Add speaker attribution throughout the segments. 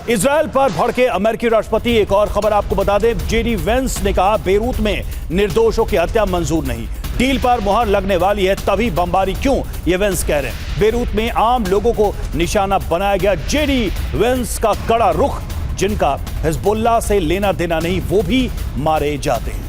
Speaker 1: Israel पर भड़के अमेरिकी राष्ट्रपति। एक और खबर आपको बता दें, जेडी वेंस ने कहा बेरूत में निर्दोषों की हत्या मंजूर नहीं, डील पर मुहर लगने वाली है तभी बमबारी क्यों, ये वेंस कह रहे हैं। बेरूत में आम लोगों को निशाना बनाया गया। जेडी वेंस का कड़ा रुख, जिनका हिजबुल्लाह से लेना देना नहीं वो भी मारे जाते हैं।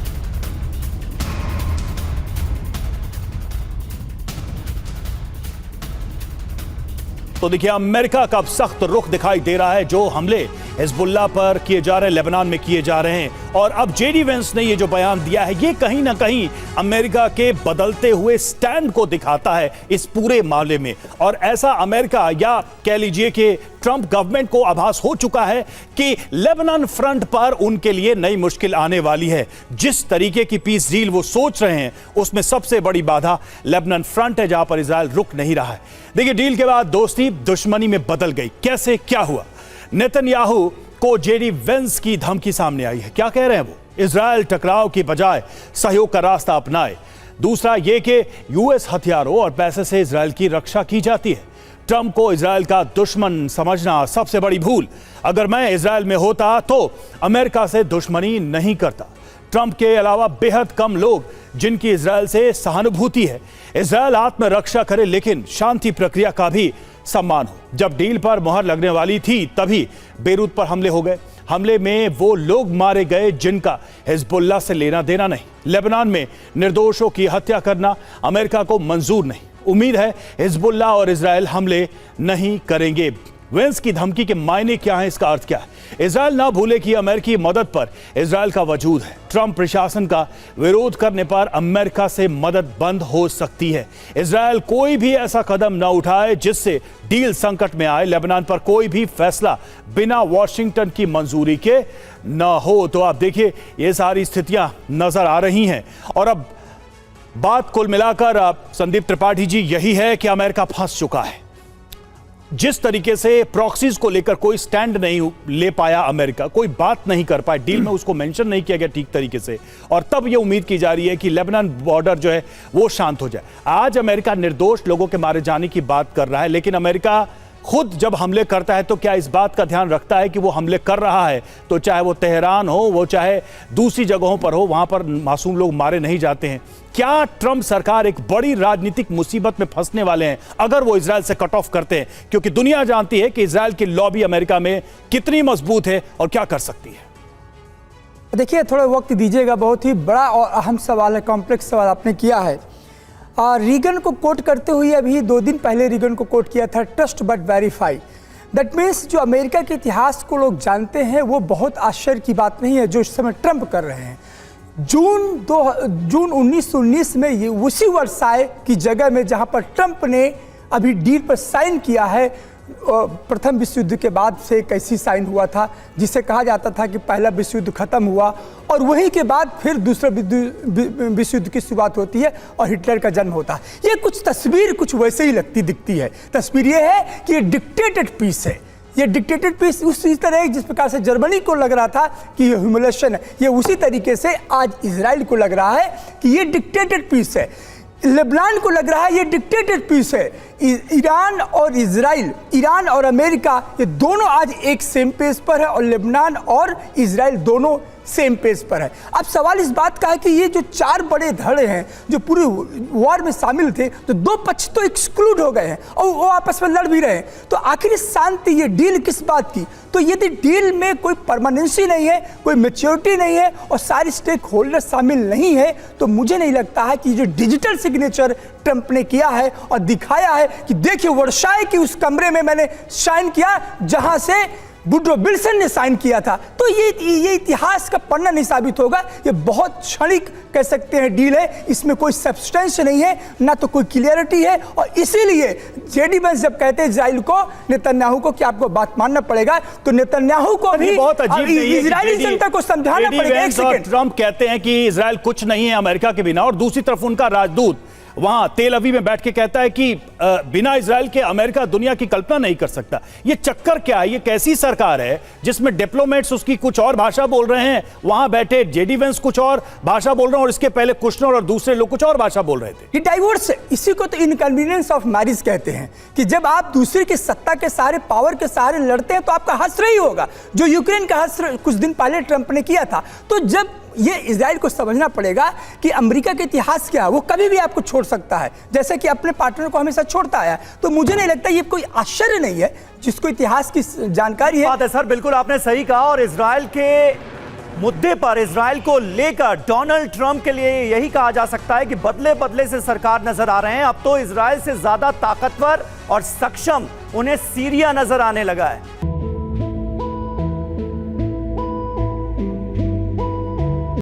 Speaker 1: तो देखिए, अमेरिका का अब सख्त रुख दिखाई दे रहा है। जो हमले हिजबुल्लाह पर किए जा रहे हैं, लेबनान में किए जा रहे हैं, और अब जेडी वेंस ने ये जो बयान दिया है, ये कहीं ना कहीं अमेरिका के बदलते हुए स्टैंड को दिखाता है इस पूरे मामले में। और ऐसा अमेरिका या कह लीजिए कि ट्रंप गवर्नमेंट को आभास हो चुका है कि लेबनान फ्रंट पर उनके लिए नई मुश्किल आने वाली है। जिस तरीके की पीस डील वो सोच रहे हैं, उसमें सबसे बड़ी बाधा लेबनान फ्रंट है, जहां पर इजराइल रुक नहीं रहा है। देखिए, डील के बाद दोस्ती दुश्मनी में बदल गई। कैसे, क्या हुआ? नेतन्याहू को जेडी वेंस की धमकी सामने आई है। क्या कह रहे हैं वो? इजराइल टकराव की बजाय सहयोग का रास्ता अपनाए। दूसरा ये कि यूएस हथियारों और पैसे से इजराइल की रक्षा की जाती है। ट्रंप को इजराइल का दुश्मन समझना सबसे बड़ी भूल। अगर मैं इजराइल में होता तो अमेरिका से दुश्मनी नहीं करता। ट्रंप के अलावा बेहद कम लोग जिनकी इजराइल से सहानुभूति है। इजराइल आत्मरक्षा करे, लेकिन शांति प्रक्रिया का भी सम्मान हो। जब डील पर मुहर लगने वाली थी तभी बेरूत पर हमले हो गए। हमले में वो लोग मारे गए जिनका हिजबुल्लाह से लेना देना नहीं। लेबनान में निर्दोषों की हत्या करना अमेरिका को मंजूर नहीं। उम्मीद है हिजबुल्लाह और इजराइल हमले नहीं करेंगे। वेंस की धमकी के मायने क्या है, इसका अर्थ क्या है? इजराइल ना भूले कि अमेरिकी मदद पर इजराइल का वजूद है। ट्रंप प्रशासन का विरोध करने पर अमेरिका से मदद बंद हो सकती है। इजराइल कोई भी ऐसा कदम ना उठाए जिससे डील संकट में आए। लेबनान पर कोई भी फैसला बिना वॉशिंगटन की मंजूरी के ना हो। तो आप देखिए, ये सारी स्थितियां नजर आ रही हैं। और अब बात कुल मिलाकर संदीप त्रिपाठी जी यही है कि अमेरिका फंस चुका है। जिस तरीके से प्रॉक्सीज को लेकर कोई स्टैंड नहीं ले पाया अमेरिका, कोई बात नहीं कर पाया, डील में उसको मेंशन नहीं किया गया ठीक तरीके से, और तब यह उम्मीद की जा रही है कि लेबनान बॉर्डर जो है वो शांत हो जाए। आज अमेरिका निर्दोष लोगों के मारे जाने की बात कर रहा है, लेकिन अमेरिका खुद जब हमले करता है तो क्या इस बात का ध्यान रखता है कि वो हमले कर रहा है तो चाहे वो तेहरान हो, वो चाहे दूसरी जगहों पर हो, वहां पर मासूम लोग मारे नहीं जाते हैं? क्या ट्रंप सरकार एक बड़ी राजनीतिक मुसीबत में फंसने वाले हैं अगर वो इजराइल से कट ऑफ करते हैं? क्योंकि दुनिया जानती है कि इजराइल की लॉबी अमेरिका में कितनी मजबूत है और क्या कर सकती है।
Speaker 2: देखिए, थोड़ा वक्त दीजिएगा, बहुत ही बड़ा और अहम सवाल है, कॉम्प्लेक्स सवाल आपने किया है। रीगन को कोट करते हुए अभी 2 दिन पहले रीगन को कोट किया था, trust but verify. That means जो अमेरिका के इतिहास को लोग जानते हैं वो बहुत आश्चर्य की बात नहीं है जो इस समय ट्रंप कर रहे हैं। जून 1919 में ये उसी वर्साय की जगह में जहां पर ट्रंप ने अभी डील पर साइन किया है, प्रथम विश्व युद्ध के बाद से कैसी साइन हुआ था, जिसे कहा जाता था कि पहला विश्व युद्ध खत्म हुआ और वहीं के बाद फिर दूसरा विश्व युद्ध की शुरुआत होती है और हिटलर का जन्म होता है। ये कुछ तस्वीर कुछ वैसे ही दिखती है। तस्वीर ये है कि ये डिक्टेटेड पीस है। ये डिक्टेटेड पीस उसी तरह जिस प्रकार से जर्मनी को लग रहा था कि ये ह्यूमिलेशन है, ये उसी तरीके से आज इजराइल को लग रहा है कि ये डिक्टेटेड पीस है। लेबनान को लग रहा है ये डिक्टेटेड पीस है। ईरान और इजराइल, ईरान और अमेरिका, ये दोनों आज एक सेम पेज पर है और लेबनान और इजराइल दोनों सेम पेज पर है। अब सवाल इस बात का है कि ये जो 4 बड़े धड़े हैं जो पूरे वॉर में शामिल थे, तो 2 पक्ष तो एक्सक्लूड हो गए हैं और वो आपस में लड़ भी रहे हैं। तो आखिर शांति ये डील किस बात की? तो यदि डील में कोई परमानेंसी नहीं है, कोई मैच्योरिटी नहीं है और सारे स्टेक होल्डर शामिल नहीं है, तो मुझे नहीं लगता है कि जो डिजिटल सिग्नेचर ट्रंप ने किया है और दिखाया है कि देखिए वर्साय की उस कमरे में मैंने साइन किया जहां से वुड्रो विल्सन ने साइन किया था, तो ये इतिहास का पन्ना नहीं साबित होगा। ये बहुत क्षणिक कह सकते हैं डील है, इसमें कोई सब्सटेंस नहीं है, ना तो कोई क्लियरिटी है। और इसीलिए जेडी वेंस जब कहते हैं इजराइल को, नेतन्याहू को कि आपको बात मानना पड़ेगा, तो नेतन्याहू को भी
Speaker 1: बहुत अजीब
Speaker 2: इजरायली जनता को समझाना पड़ेगा।
Speaker 1: ट्रंप कहते हैं कि इजराइल कुछ नहीं है अमेरिका के बिना, और दूसरी तरफ उनका राजदूत वहां तेल अवीव में बैठ के कहता है कि बिना इजराइल के अमेरिका दुनिया की कल्पना नहीं कर सकता। ये चक्कर क्या है? ये कैसी सरकार है जिसमें डिप्लोमेट्स उसकी कुछ और भाषा बोल रहे हैं, वहां बैठे जेडी वेंस कुछ और भाषा बोल रहे हैं और इसके पहले कुशनर और दूसरे लोग कुछ और भाषा बोल रहे थे।
Speaker 2: ये डाइवोर्स है, इसी को तो इनकन्वीनियंस ऑफ मैरिज कहते हैं कि जब आप दूसरे की सत्ता के सहारे, पावर के सहारे लड़ते हैं तो आपका हश्र ही होगा, जो यूक्रेन का हश्र कुछ दिन पहले ट्रंप ने किया था। तो जब ये इजराइल को समझना पड़ेगा कि अमेरिका का इतिहास क्या है, वो कभी भी आपको छोड़ सकता है, जैसे कि अपने पार्टनर को हमेशा छोड़ता है। तो मुझे नहीं लगता ये कोई आश्चर्य नहीं है, जिसको इतिहास की जानकारी है।
Speaker 3: बात है सर, बिल्कुल आपने सही कहा। और इजराइल के मुद्दे पर, इजराइल को लेकर डोनाल्ड ट्रंप के लिए यही कहा जा सकता है कि बदले बदले से सरकार नजर आ रहे हैं। अब तो इजराइल से ज्यादा ताकतवर और सक्षम उन्हें सीरिया नजर आने लगा है।